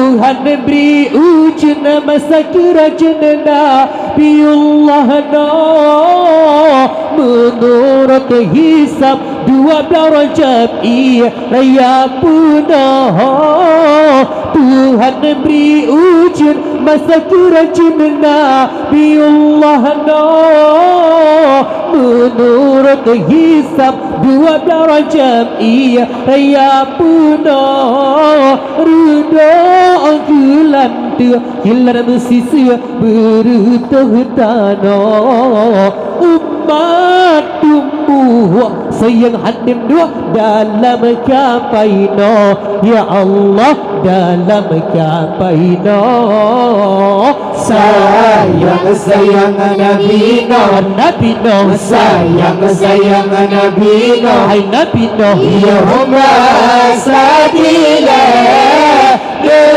Tuhan beri ujian masa kerajaan Nabiullah menurut hisab 12 Rajab raya punah. Tuhan beri ujian masa kerajaan Nabiullah menurut hisab 12 Rajab raya punah. Ridha gelan hilar bersisa berutuh tanah. Umat tumbuh sayang hadim dua dalam kapaina. Ya Allah dalam kapaina. Sayang Nabi Nuh, Nabi Nuh, sayang Nabi Nuh, hai Nabi Nuh, ya hum sadila